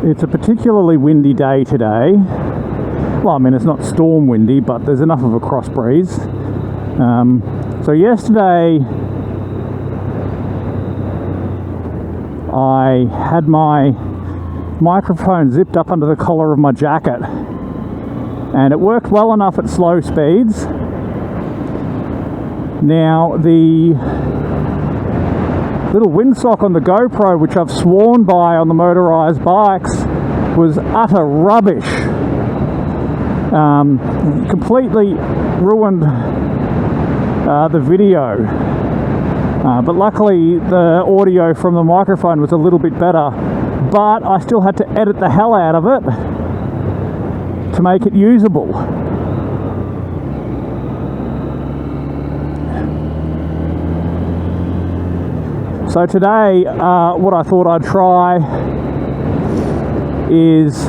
It's a particularly windy day today. Well, I mean, it's not storm windy, but there's enough of a cross breeze. So yesterday I had my microphone zipped up under the collar of my jacket, and it worked well enough at slow speeds. Now, the little windsock on the GoPro, which I've sworn by on the motorised bikes, was utter rubbish. Completely ruined the video. But luckily the audio from the microphone was a little bit better, but I still had to edit the hell out of it to make it usable. So today, what I thought I'd try is,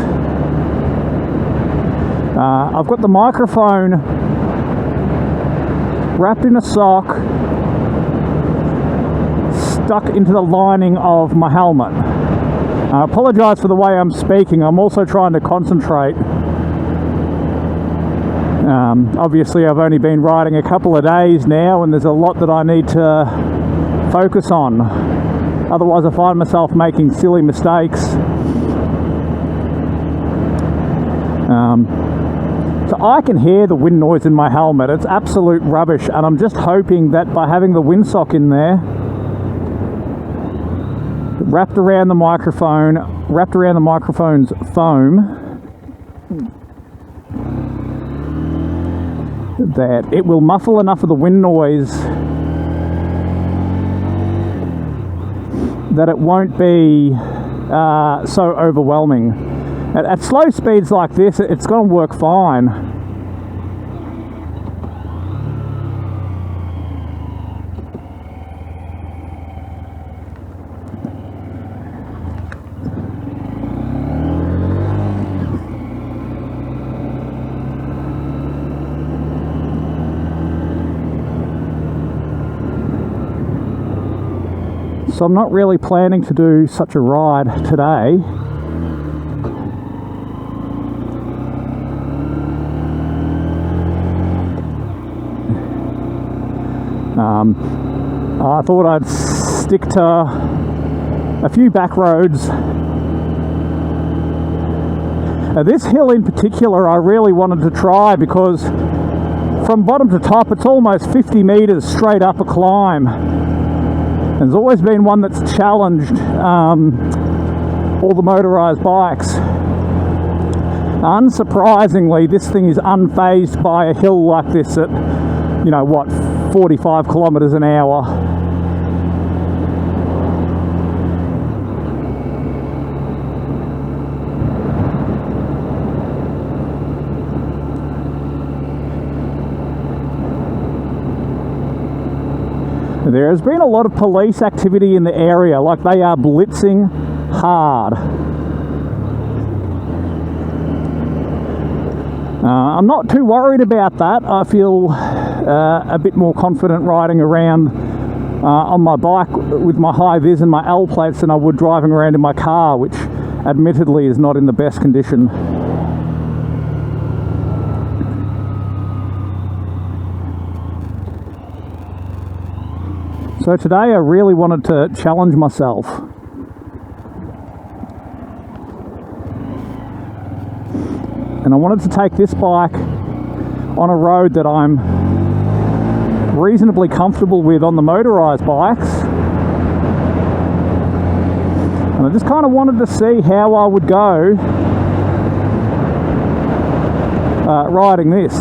I've got the microphone wrapped in a sock, stuck into the lining of my helmet. I apologise for the way I'm speaking. I'm also trying to concentrate. Obviously I've only been riding a couple of days now, and there's a lot that I need to focus on. Otherwise I find myself making silly mistakes. So I can hear the wind noise in my helmet. It's absolute rubbish, and I'm just hoping that by having the windsock in there, wrapped around the microphone's foam, that it will muffle enough of the wind noise that it won't be so overwhelming. At slow speeds like this, it's going to work fine. So I'm not really planning to do such a ride today. I thought I'd stick to a few back roads. This hill in particular I really wanted to try, because from bottom to top it's almost 50 metres straight up a climb. There's always been one that's challenged all the motorised bikes. Unsurprisingly, this thing is unfazed by a hill like this at, 45 kilometres an hour. There has been a lot of police activity in the area, like they are blitzing hard. I'm not too worried about that. I feel a bit more confident riding around on my bike with my high vis and my L plates than I would driving around in my car, which admittedly is not in the best condition. So today I really wanted to challenge myself. And I wanted to take this bike on a road that I'm reasonably comfortable with on the motorised bikes. And I just kind of wanted to see how I would go riding this.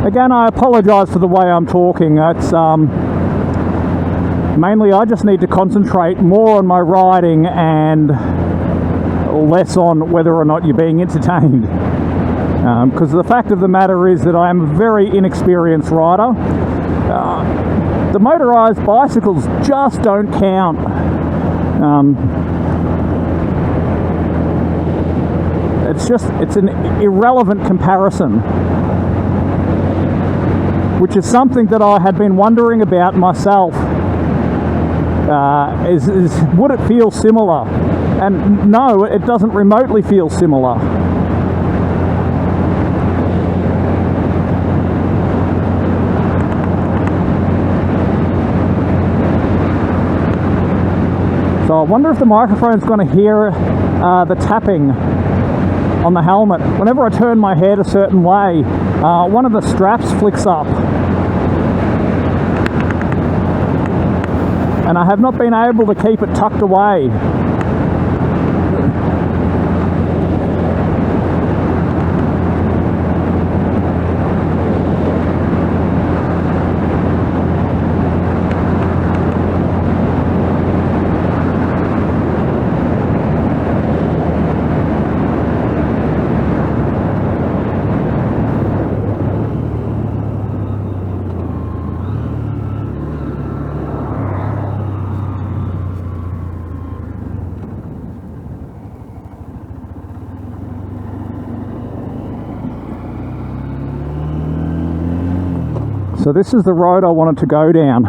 Again, I apologise for the way I'm talking. It's mainly I just need to concentrate more on my riding and less on whether or not you're being entertained. Because the fact of the matter is that I am a very inexperienced rider. The motorised bicycles just don't count. It's an irrelevant comparison, which is something that I had been wondering about myself. would it feel similar? And no, it doesn't remotely feel similar. So I wonder if the microphone's going to hear the tapping on the helmet. Whenever I turn my head a certain way, one of the straps flicks up. And I have not been able to keep it tucked away. So this is the road I wanted to go down.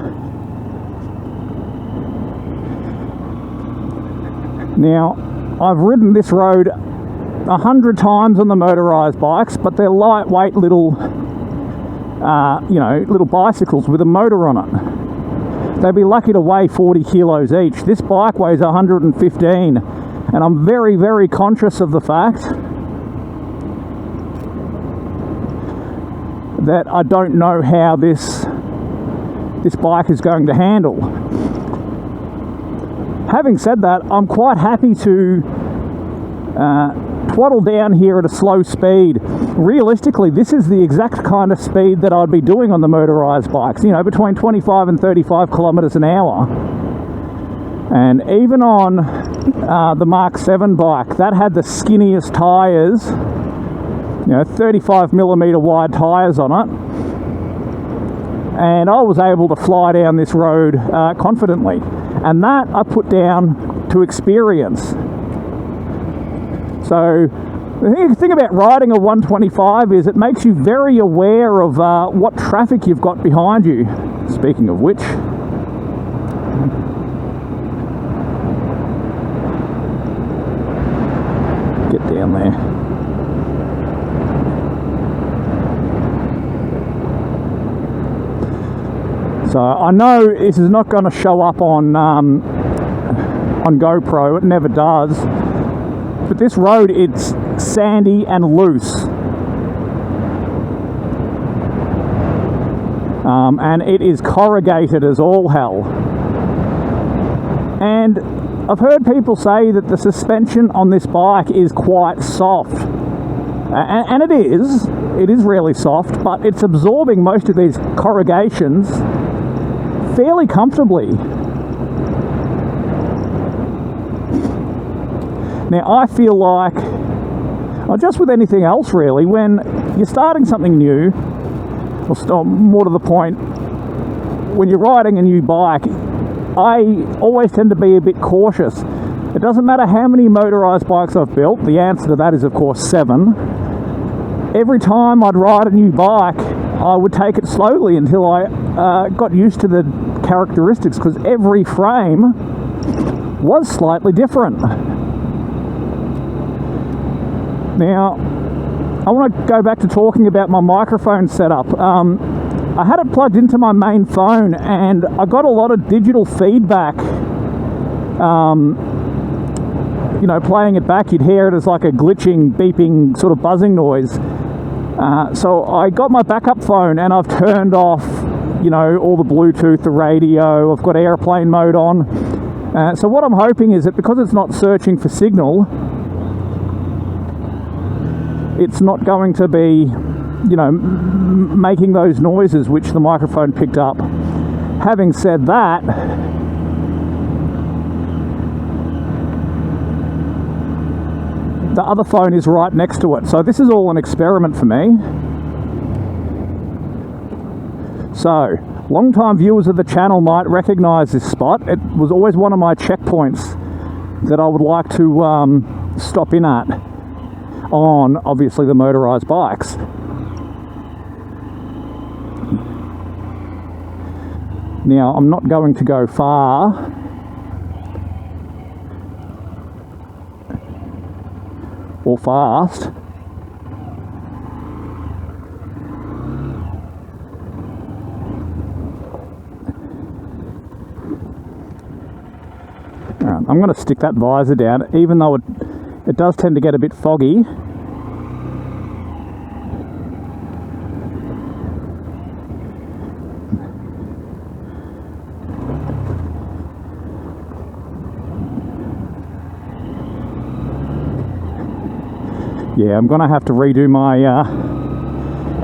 Now, I've ridden this road 100 times on the motorised bikes, but they're lightweight little, little bicycles with a motor on it. They'd be lucky to weigh 40 kilos each. This bike weighs 115, and I'm very, very conscious of the fact that I don't know how this bike is going to handle. Having said that, I'm quite happy to twaddle down here at a slow speed. Realistically, this is the exact kind of speed that I'd be doing on the motorised bikes, you know, between 25 and 35 kilometres an hour. And even on the Mark 7 bike, that had the skinniest tyres, 35mm wide tyres on it, and I was able to fly down this road confidently, and that I put down to experience. So the thing about riding a 125 is it makes you very aware of what traffic you've got behind you. Speaking of which, get down there. So I know this is not going to show up on GoPro, it never does, but this road, it's sandy and loose, and it is corrugated as all hell. And I've heard people say that the suspension on this bike is quite soft, and it is really soft, but it's absorbing most of these corrugations fairly comfortably. Now I feel like, just with anything else really, when you're starting something new, or more to the point, when you're riding a new bike, I always tend to be a bit cautious. It doesn't matter how many motorised bikes I've built, the answer to that is of course 7. Every time I'd ride a new bike, I would take it slowly until I got used to the characteristics, because every frame was slightly different. Now, I want to go back to talking about my microphone setup. I had it plugged into my main phone, and I got a lot of digital feedback. Playing it back, you'd hear it as like a glitching, beeping, sort of buzzing noise. So I got my backup phone and I've turned off, all the Bluetooth, the radio. I've got airplane mode on. So what I'm hoping is that because it's not searching for signal, it's not going to be, making those noises which the microphone picked up. Having said that, the other phone is right next to it. So this is all an experiment for me. So, long-time viewers of the channel might recognise this spot. It was always one of my checkpoints that I would like to stop in at on, obviously, the motorised bikes. Now, I'm not going to go far or fast. Alright, I'm going to stick that visor down, even though it does tend to get a bit foggy. Yeah, I'm going to have to redo my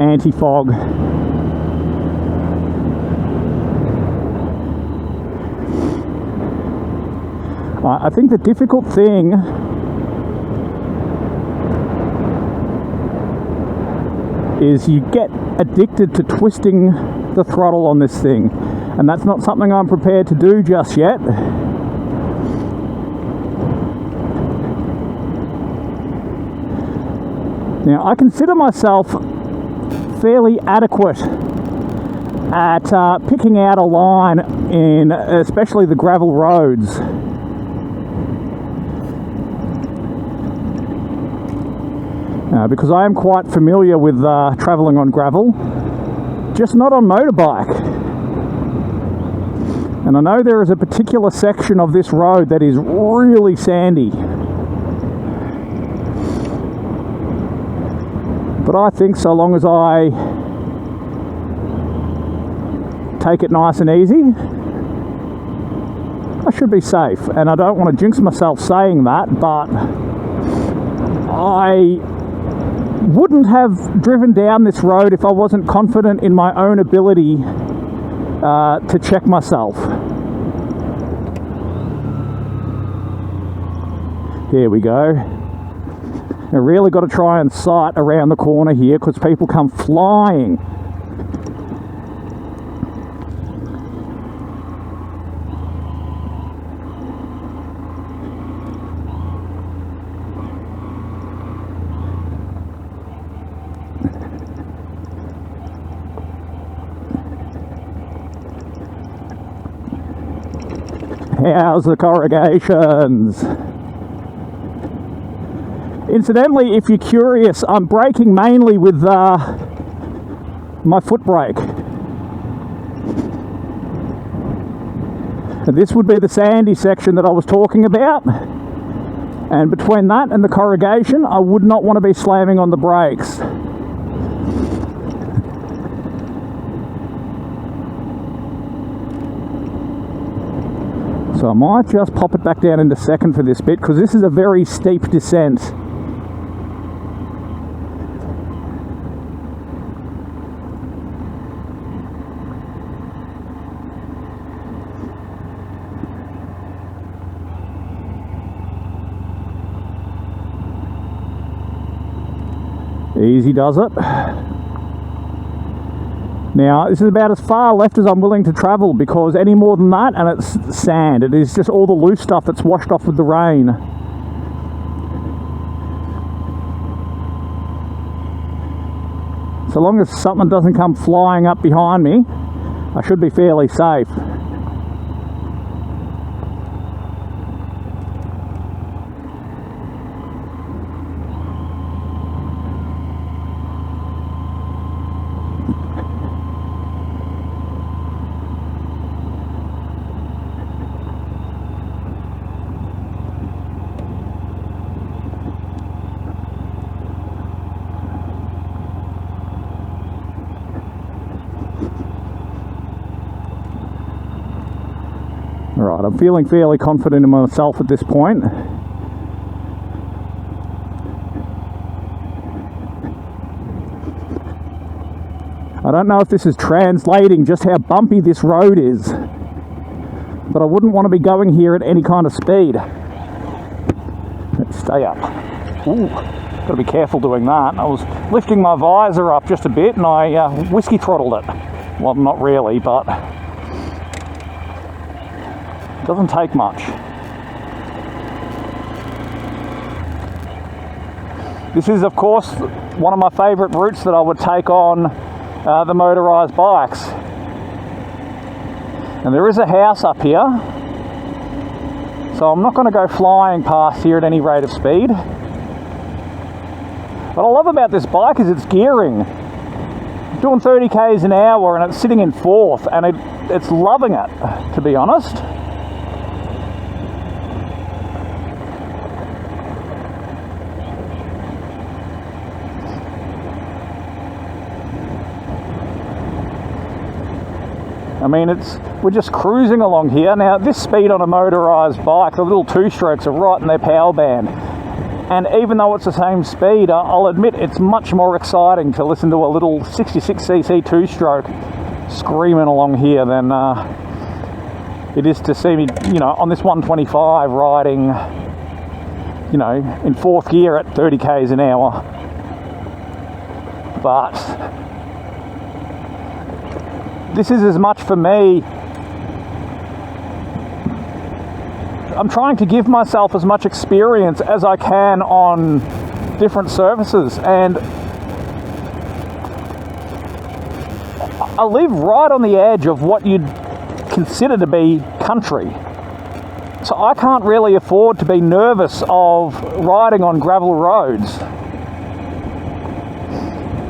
anti-fog. I think the difficult thing is you get addicted to twisting the throttle on this thing, and that's not something I'm prepared to do just yet. Now, I consider myself fairly adequate at picking out a line in especially the gravel roads. Because I am quite familiar with travelling on gravel, just not on motorbike. And I know there is a particular section of this road that is really sandy. But I think so long as I take it nice and easy, I should be safe. And I don't want to jinx myself saying that, but I wouldn't have driven down this road if I wasn't confident in my own ability to check myself. Here we go. I really got to try and sight around the corner here because people come flying. How's the corrugations? Incidentally, if you're curious, I'm braking mainly with my foot brake. And this would be the sandy section that I was talking about. And between that and the corrugation, I would not want to be slamming on the brakes. So I might just pop it back down into second for this bit, because this is a very steep descent. Easy does it. Now, this is about as far left as I'm willing to travel, because any more than that and it's sand. It is just all the loose stuff that's washed off with the rain. So long as something doesn't come flying up behind me, I should be fairly safe. Alright, I'm feeling fairly confident in myself at this point. I don't know if this is translating just how bumpy this road is, but I wouldn't want to be going here at any kind of speed. Let's stay up. Ooh, got to be careful doing that. I was lifting my visor up just a bit and I whiskey throttled it. Well, not really, but doesn't take much. This is, of course, one of my favourite routes that I would take on the motorised bikes. And there is a house up here, so I'm not going to go flying past here at any rate of speed. What I love about this bike is its gearing. Doing 30 k's an hour and it's sitting in fourth, and it's loving it, to be honest. I mean, we're just cruising along here. Now, this speed on a motorised bike, the little two-strokes are right in their power band. And even though it's the same speed, I'll admit it's much more exciting to listen to a little 66cc two-stroke screaming along here than it is to see me, you know, on this 125 riding, you know, in fourth gear at 30 k's an hour. But this is as much for me. I'm trying to give myself as much experience as I can on different surfaces, and I live right on the edge of what you'd consider to be country. So I can't really afford to be nervous of riding on gravel roads.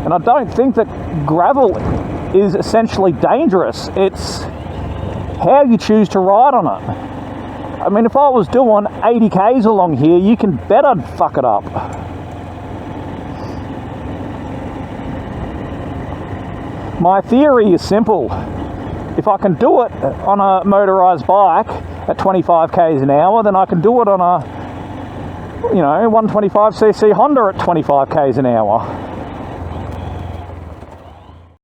And I don't think that gravel is essentially dangerous. It's how you choose to ride on it. I mean, if I was doing 80 k's along here, you can bet I'd fuck it up. My theory is simple. If I can do it on a motorised bike at 25 k's an hour, then I can do it on a, you know, 125cc Honda at 25 k's an hour.